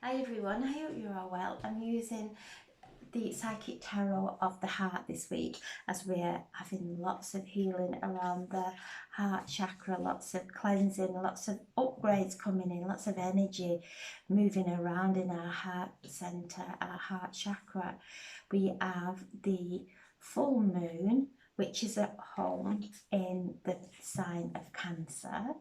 Hi everyone, I hope you're all well. I'm using the Psychic Tarot of the Heart this week as we're having lots of healing around the heart chakra, lots of cleansing, lots of upgrades coming in, lots of energy moving around in our heart center, our heart chakra. We have the full moon, which is at home in the sign of Cancer.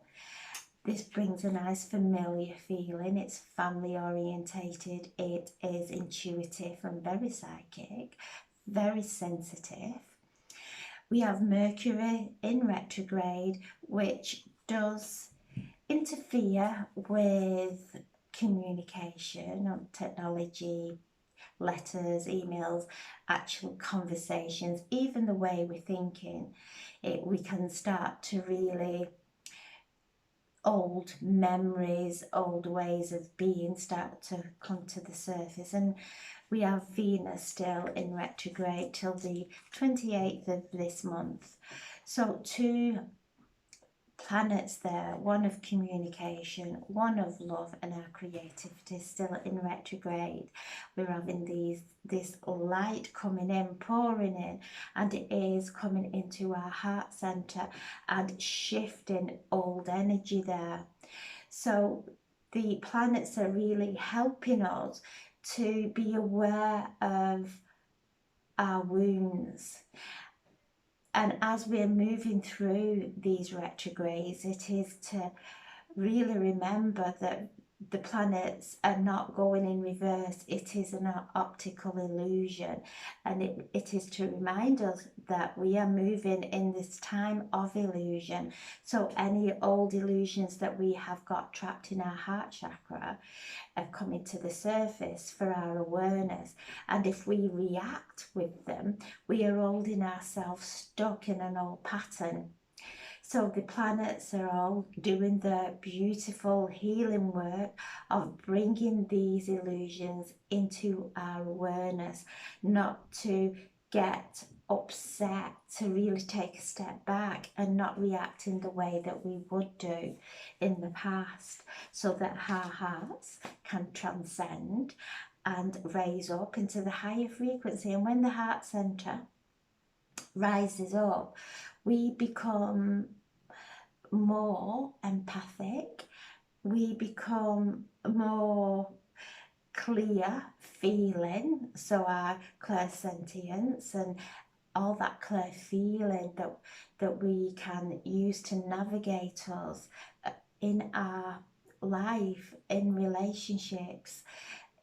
This brings a nice familiar feeling. It's family orientated, it is intuitive and very psychic, very sensitive. We have Mercury in retrograde, which does interfere with communication on technology, letters, emails, actual conversations, even the way we're thinking. We can start to really old memories, old ways of being start to come to the surface. And we have Venus still in retrograde till the 28th of this month. So two planets there, one of communication, one of love and our creativity, still in retrograde. We're having this light coming in, pouring in, and it is coming into our heart center and shifting old energy there. So the planets are really helping us to be aware of our wounds. And as we're moving through these retrogrades, it is to really remember that the planets are not going in reverse. It is an optical illusion, and it is to remind us that we are moving in this time of illusion. So any old illusions that we have got trapped in our heart chakra are coming to the surface for our awareness. And if we react with them, we are holding ourselves stuck in an old pattern. So the planets are all doing the beautiful healing work of bringing these illusions into our awareness, not to get upset, to really take a step back and not react in the way that we would do in the past, so that our hearts can transcend and raise up into the higher frequency. And when the heart center rises up, we become more empathic, we become more clear feeling, so our clairsentience and all that clear feeling that we can use to navigate us in our life, in relationships.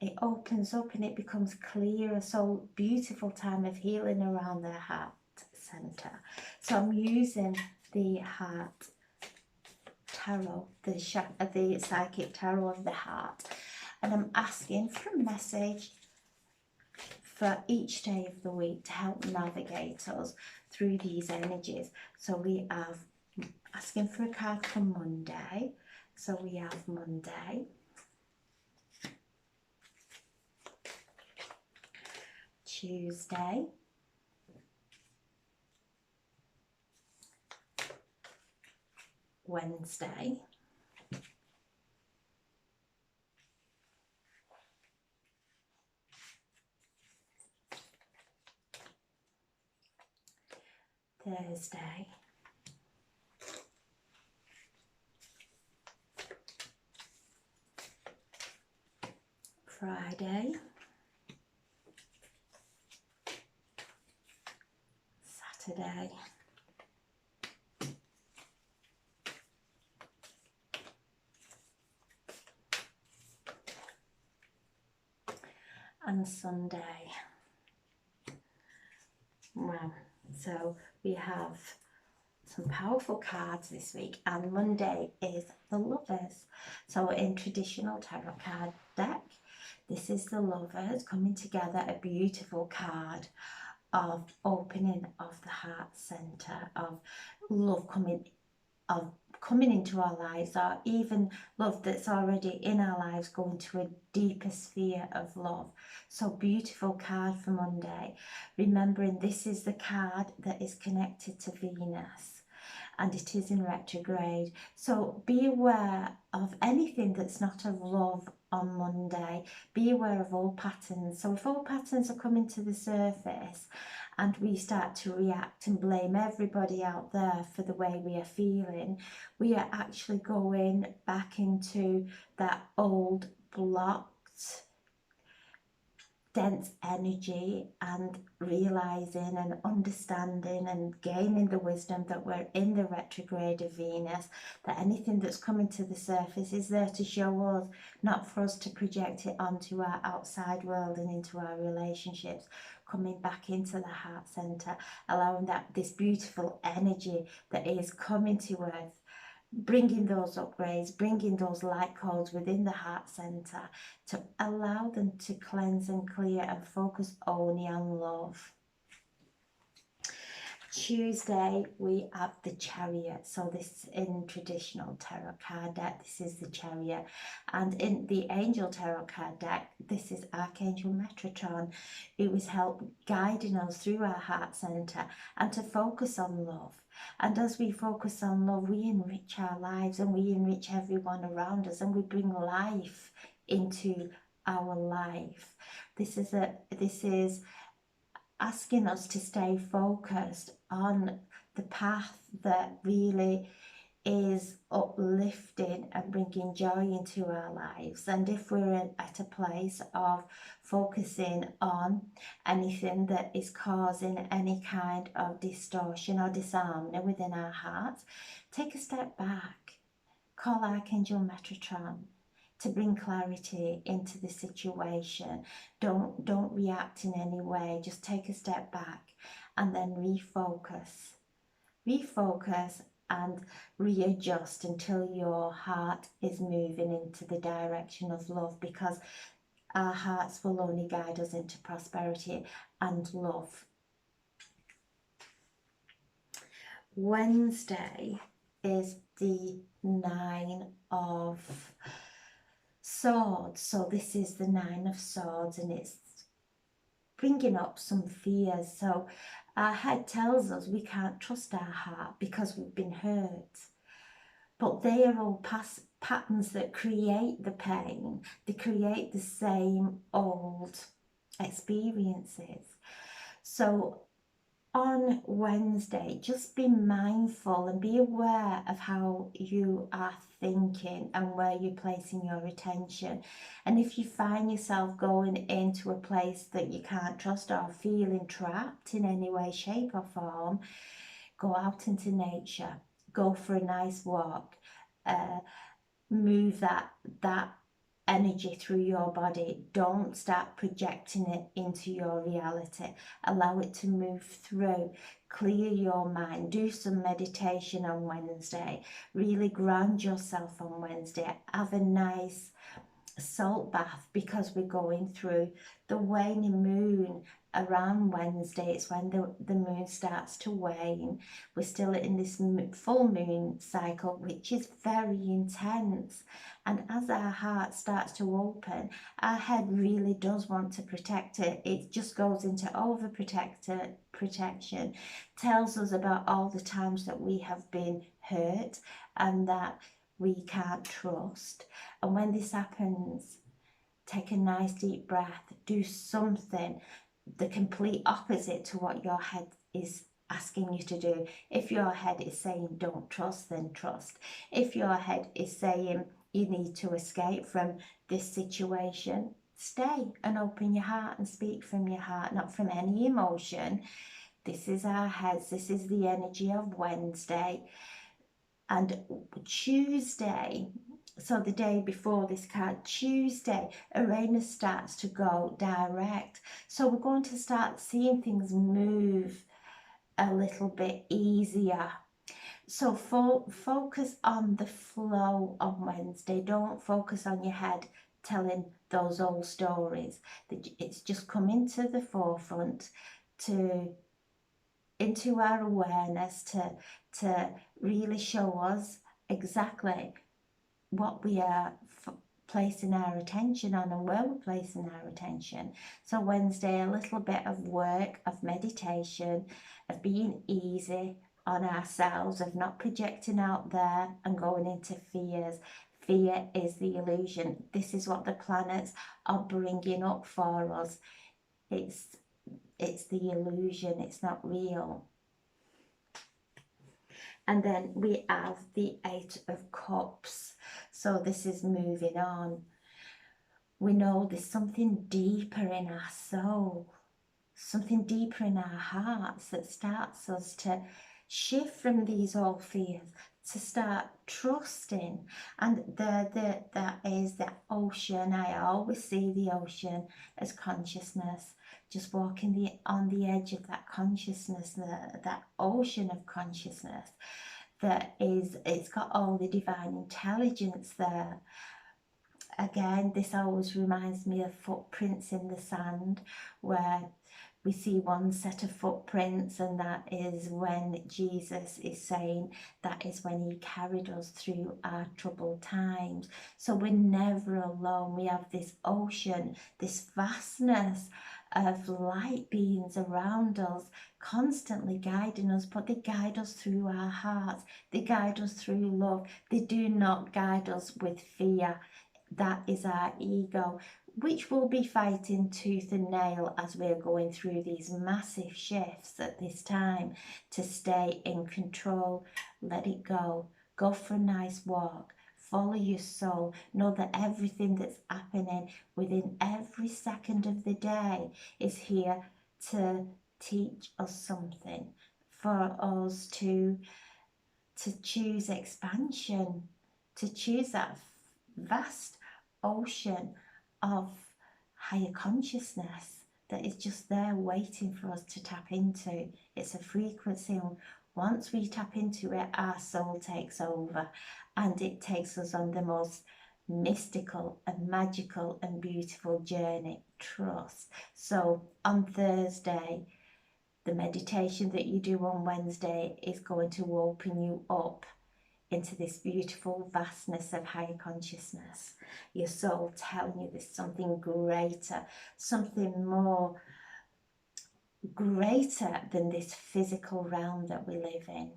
It opens up and it becomes clearer. So beautiful time of healing around the heart center. So I'm using the heart tarot, the psychic tarot of the heart, and I'm asking for a message for each day of the week to help navigate us through these energies. So we have asking for a card for Monday. So we have Monday, Tuesday, Wednesday, Thursday, Friday, Saturday, and Sunday. Wow, so we have some powerful cards this week, and Monday is the Lovers. So in traditional tarot card deck, this is the Lovers coming together, a beautiful card of opening of the heart center, of love coming into our lives, or even love that's already in our lives going to a deeper sphere of love. So beautiful card for Monday, remembering this is the card that is connected to Venus and it is in retrograde. So be aware of anything that's not of love on Monday. Be aware of all patterns. So if all patterns are coming to the surface and we start to react and blame everybody out there for the way we are feeling, we are actually going back into that old blocked dense energy, and realizing and understanding and gaining the wisdom that we're in the retrograde of Venus, that anything that's coming to the surface is there to show us, not for us to project it onto our outside world and into our relationships. Coming back into the heart center, allowing that this beautiful energy that is coming to earth, bringing those upgrades, bringing those light codes within the heart center to allow them to cleanse and clear and focus only on love. Tuesday we have the Chariot. So this in traditional tarot card deck, this is the Chariot, and in the Angel tarot card deck, this is Archangel Metatron, who is guiding us through our heart center and to focus on love. And as we focus on love, we enrich our lives and we enrich everyone around us, and we bring life into our life. This is asking us to stay focused on the path that really is uplifting and bringing joy into our lives. And if we're at a place of focusing on anything that is causing any kind of distortion or disharmony within our hearts, take a step back, call Archangel Metatron to bring clarity into the situation. Don't react in any way, just take a step back and then refocus and readjust until your heart is moving into the direction of love, because our hearts will only guide us into prosperity and love. Wednesday is the Nine of Swords. So this is the Nine of Swords, and it's bringing up some fears. So our head tells us we can't trust our heart because we've been hurt. But they are all past patterns that create the pain. They create the same old experiences. So on Wednesday, just be mindful and be aware of how you are thinking and where you're placing your attention. And if you find yourself going into a place that you can't trust or feeling trapped in any way, shape or form, go out into nature, go for a nice walk, move that energy through your body. Don't start projecting it into your reality. Allow it to move through. Clear your mind. Do some meditation on Wednesday. Really ground yourself on Wednesday. Have a nice salt bath, because we're going through the waning moon around Wednesday. It's when the moon starts to wane. We're still in this full moon cycle, which is very intense. And as our heart starts to open, our head really does want to protect it. It just goes into protection, tells us about all the times that we have been hurt and that we can't trust. And when this happens, take a nice deep breath, do something the complete opposite to what your head is asking you to do. If your head is saying don't trust, then trust. If your head is saying you need to escape from this situation, stay and open your heart and speak from your heart, not from any emotion. This is our heads, this is the energy of Wednesday. And Tuesday, so the day before this card, Tuesday, Uranus starts to go direct. So we're going to start seeing things move a little bit easier. So focus on the flow on Wednesday. Don't focus on your head telling those old stories. It's just coming to the forefront, into our awareness, to really show us exactly what we are placing our attention on and where we're placing our attention. So Wednesday, a little bit of work, of meditation, of being easy on ourselves, of not projecting out there and going into fears. Fear is the illusion. This is what the planets are bringing up for us. It's the illusion, it's not real. And then we have the Eight of Cups. So this is moving on. We know there's something deeper in our soul, something deeper in our hearts that starts us to shift from these old fears, to start trusting. And that is the ocean. I always see the ocean as consciousness, just walking on the edge of that consciousness, that ocean of consciousness that is, it's got all the divine intelligence there. Again, this always reminds me of footprints in the sand, where we see one set of footprints, and that is when Jesus is saying that is when he carried us through our troubled times. So we're never alone. We have this ocean, this vastness of light beings around us, constantly guiding us, but they guide us through our hearts. They guide us through love. They do not guide us with fear. That is our ego, which will be fighting tooth and nail as we're going through these massive shifts at this time to stay in control. Let it go. Go for a nice walk. Follow your soul. Know that everything that's happening within every second of the day is here to teach us something, for us to choose expansion, to choose that vast ocean of higher consciousness that is just there waiting for us to tap into. It's a frequency, and once we tap into it, our soul takes over, and it takes us on the most mystical and magical and beautiful journey. Trust. So on Thursday, the meditation that you do on Wednesday is going to open you up into this beautiful vastness of higher consciousness. Your soul telling you there's something greater, something more greater than this physical realm that we live in.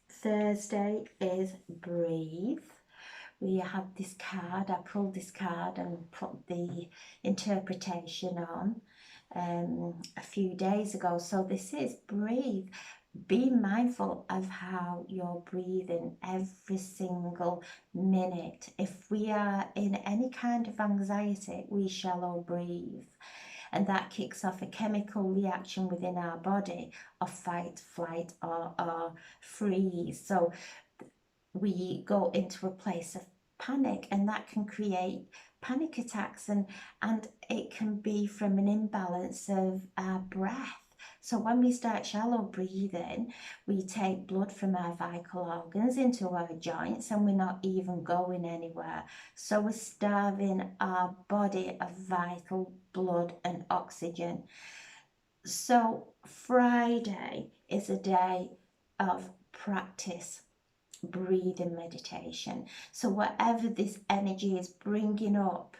Thursday is breathe. We have this card. I pulled this card and put the interpretation on a few days ago. So this is breathe. Be mindful of how you're breathing every single minute. If we are in any kind of anxiety, we shallow breathe. And that kicks off a chemical reaction within our body of fight, flight, or freeze. So we go into a place of panic, and that can create panic attacks, and it can be from an imbalance of our breath. So when we start shallow breathing, we take blood from our vital organs into our joints, and we're not even going anywhere. So we're starving our body of vital blood and oxygen. So Friday is a day of practice breathing meditation. So whatever this energy is bringing up,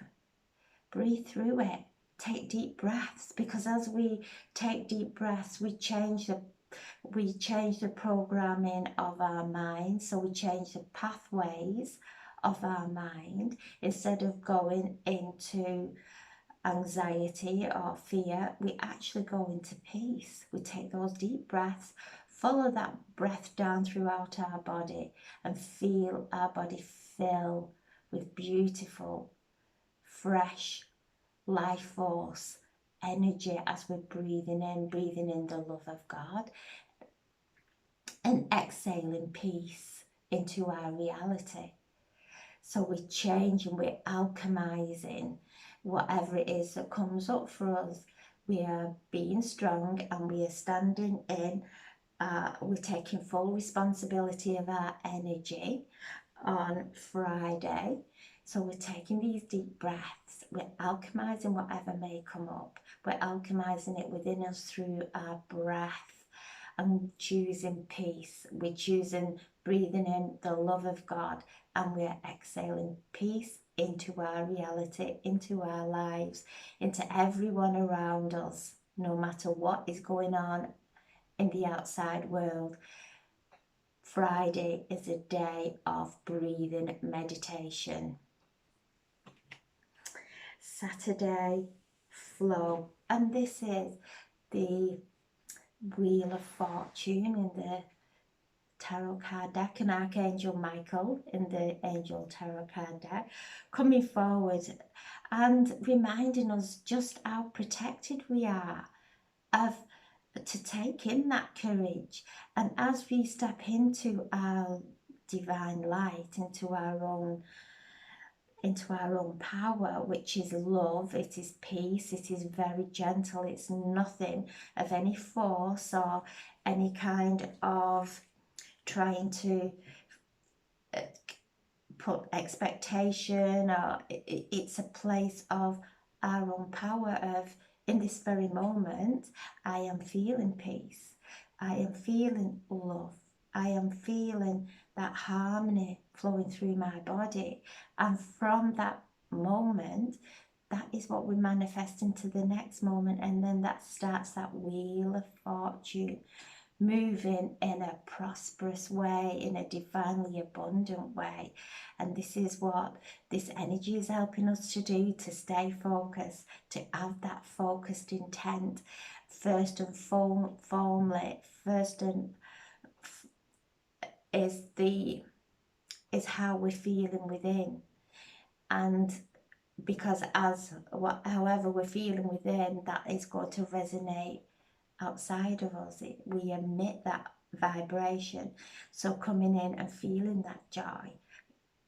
breathe through it. Take deep breaths, because as we take deep breaths, we change the programming of our mind. So we change the pathways of our mind. Instead of going into anxiety or fear, we actually go into peace. We take those deep breaths, follow that breath down throughout our body, and feel our body fill with beautiful, fresh life force, energy as we're breathing in the love of God, and exhaling peace into our reality. So we're changing, we're alchemizing whatever it is that comes up for us. We are being strong, and we are standing in, we're taking full responsibility of our energy on Friday. So we're taking these deep breaths, we're alchemizing whatever may come up, we're alchemizing it within us through our breath, and choosing peace. We're choosing breathing in the love of God, and we're exhaling peace into our reality, into our lives, into everyone around us, no matter what is going on in the outside world. Friday is a day of breathing meditation. Saturday, flow. And this is the Wheel of Fortune in the tarot card deck, and Archangel Michael in the Angel Tarot card deck, coming forward and reminding us just how protected we are of to take in that courage. And as we step into our divine light, into our own power, which is love, it is peace, it is very gentle, it's nothing of any force or any kind of trying to put expectation, or it's a place of our own power of, in this very moment, I am feeling peace, I am feeling love, I am feeling that harmony flowing through my body. And from that moment, that is what we manifest into the next moment. And then that starts that wheel of fortune moving in a prosperous way, in a divinely abundant way. And this is what this energy is helping us to do, to stay focused, to have that focused intent first and foremost. First and is how we're feeling within. And because however we're feeling within, that is going to resonate outside of us. We emit that vibration. So coming in and feeling that joy,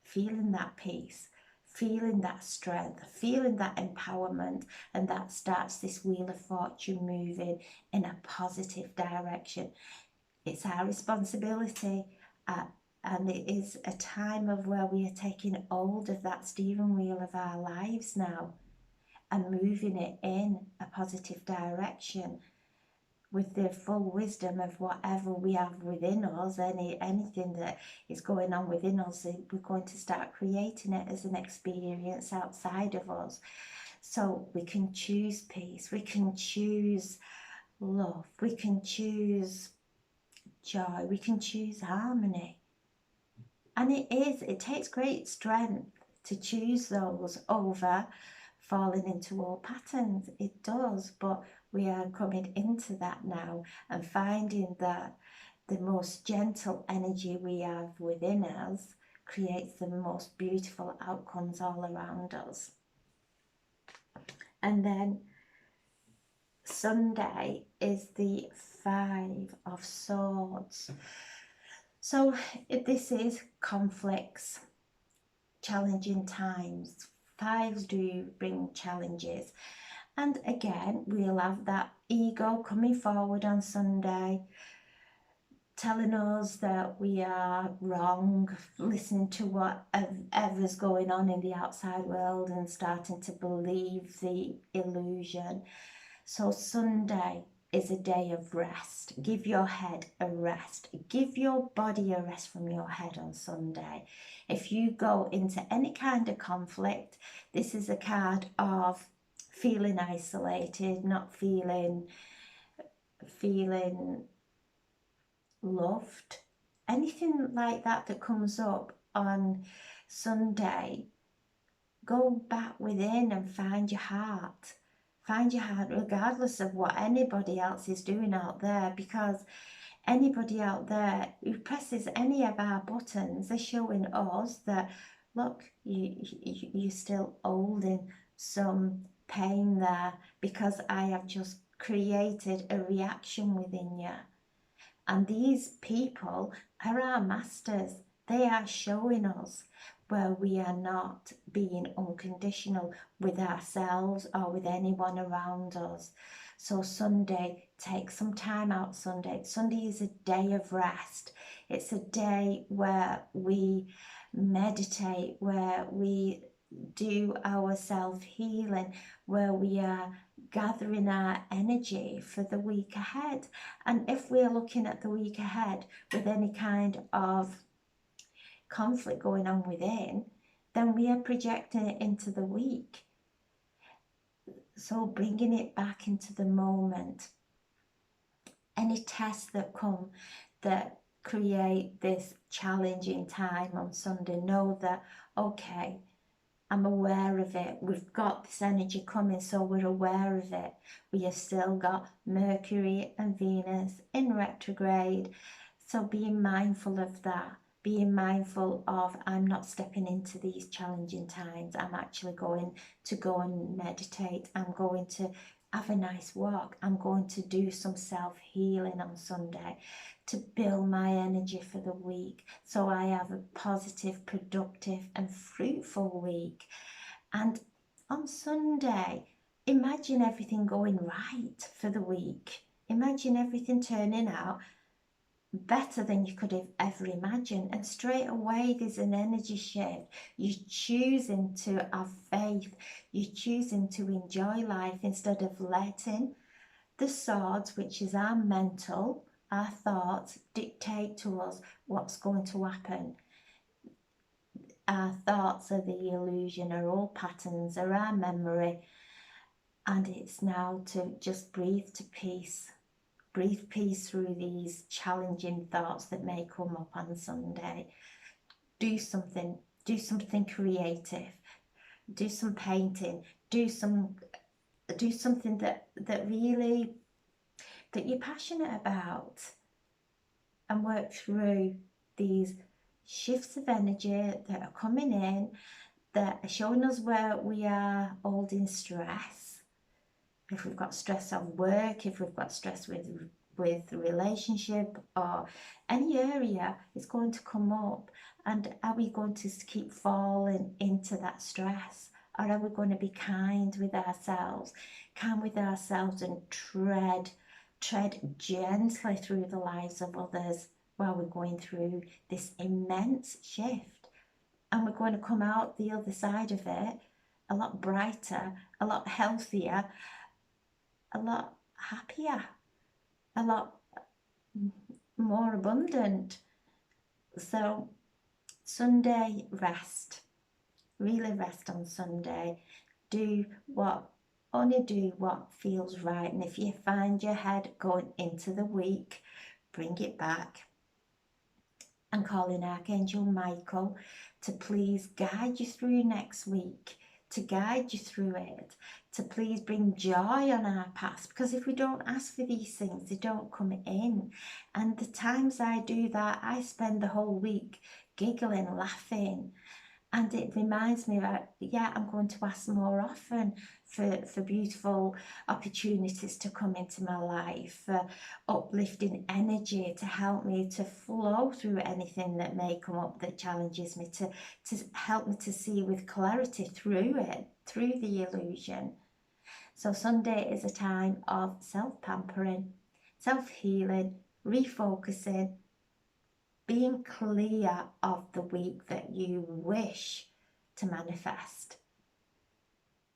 feeling that peace, feeling that strength, feeling that empowerment, and that starts this wheel of fortune moving in a positive direction. It's our responsibility, and it is a time of where we are taking hold of that steering wheel of our lives now and moving it in a positive direction with the full wisdom of whatever we have within us. Anything that is going on within us, we're going to start creating it as an experience outside of us. So we can choose peace, we can choose love, we can choose joy, we can choose harmony. And it takes great strength to choose those over falling into old patterns. It does, but we are coming into that now and finding that the most gentle energy we have within us creates the most beautiful outcomes all around us. And then Sunday is the Five of Swords. So this is conflicts, challenging times. Fives do bring challenges. And again, we'll have that ego coming forward on Sunday, telling us that we are wrong, listening to whatever's going on in the outside world and starting to believe the illusion. So Sunday is a day of rest. Give your head a rest. Give your body a rest from your head on Sunday. If you go into any kind of conflict, this is a card of feeling isolated, not feeling loved. Anything like that comes up on Sunday, go back within and find your heart. Find your heart regardless of what anybody else is doing out there, because anybody out there who presses any of our buttons are showing us that, look, you're still holding some pain there because I have just created a reaction within you. And these people are our masters. They are showing us where we are not being unconditional with ourselves or with anyone around us. So Sunday, take some time out Sunday. Sunday is a day of rest. It's a day where we meditate, where we do our self-healing, where we are gathering our energy for the week ahead. And if we're looking at the week ahead with any kind of conflict going on within, then we are projecting it into the week. So bringing it back into the moment. Any tests that come that create this challenging time on Sunday, know that, okay, I'm aware of it. We've got this energy coming, so we're aware of it. We have still got Mercury and Venus in retrograde. So being mindful of that, being mindful of, I'm not stepping into these challenging times. I'm actually going to go and meditate. I'm going to have a nice walk. I'm going to do some self-healing on Sunday to build my energy for the week so I have a positive, productive and fruitful week. And on Sunday, imagine everything going right for the week. Imagine everything turning out better than you could have ever imagined. And straight away, there's an energy shift. You're choosing to have faith. You're choosing to enjoy life instead of letting the swords, which is our mental, our thoughts, dictate to us what's going to happen. Our thoughts are the illusion, are all patterns, are our memory. And it's now to just breathe to peace. Breathe peace through these challenging thoughts that may come up on Sunday. Do something creative. Do some painting. Do something that really that you're passionate about, and work through these shifts of energy that are coming in, that are showing us where we are holding stress. If we've got stress at work, if we've got stress with relationship or any area, it's going to come up. And are we going to keep falling into that stress, or are we going to be kind with ourselves, and tread gently through the lives of others while we're going through this immense shift? And we're going to come out the other side of it a lot brighter, a lot healthier, a lot happier, a lot more abundant. So Sunday, rest. Really rest on Sunday. Only do what feels right. And if you find your head going into the week, bring it back and call in Archangel Michael to please guide you through next week, to guide you through it, to please bring joy on our paths. Because if we don't ask for these things, they don't come in. And the times I do that, I spend the whole week giggling, laughing. And it reminds me that, yeah, I'm going to ask more often for beautiful opportunities to come into my life, for uplifting energy to help me to flow through anything that may come up that challenges me, to help me to see with clarity through it, through the illusion. So Sunday is a time of self-pampering, self-healing, refocusing, being clear of the week that you wish to manifest,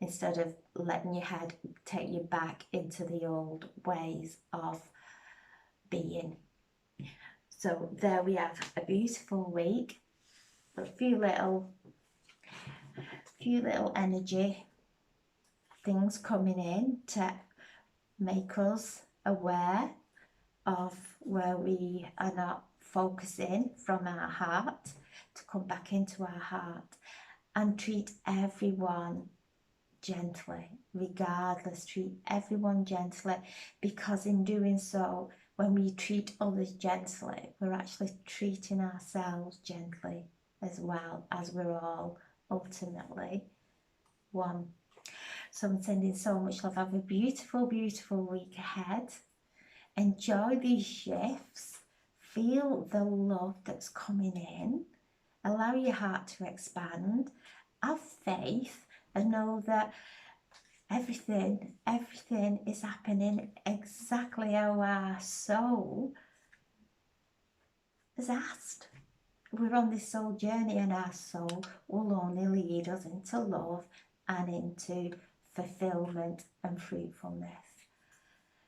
instead of letting your head take you back into the old ways of being. So there we have a beautiful week, a few little energy things coming in to make us aware of where we are not focusing from our heart, to come back into our heart and treat everyone gently, regardless. Treat everyone gently, because in doing so, when we treat others gently, we're actually treating ourselves gently as well, as we're all ultimately one. So I'm sending so much love. Have a beautiful, beautiful week ahead. Enjoy these shifts. Feel the love that's coming in. Allow your heart to expand. Have faith and know that everything is happening exactly how our soul has asked. We're on this soul journey, and our soul will only lead us into love and into fulfillment and fruitfulness.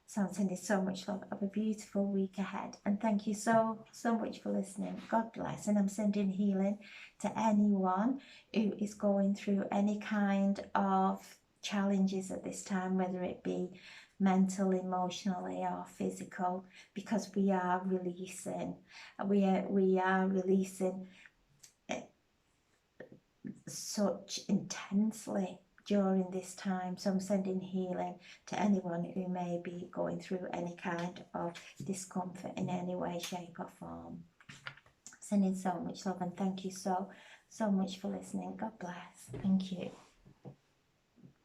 So I'm sending so much love. Have a beautiful week ahead, and thank you so much for listening. God bless. And I'm sending healing to anyone who is going through any kind of challenges at this time, whether it be mental, emotionally, or physical, because we are releasing. We are releasing such intensely during this time. So I'm sending healing to anyone who may be going through any kind of discomfort in any way, shape or form. Sending so much love, and thank you so much for listening. God bless. Thank you.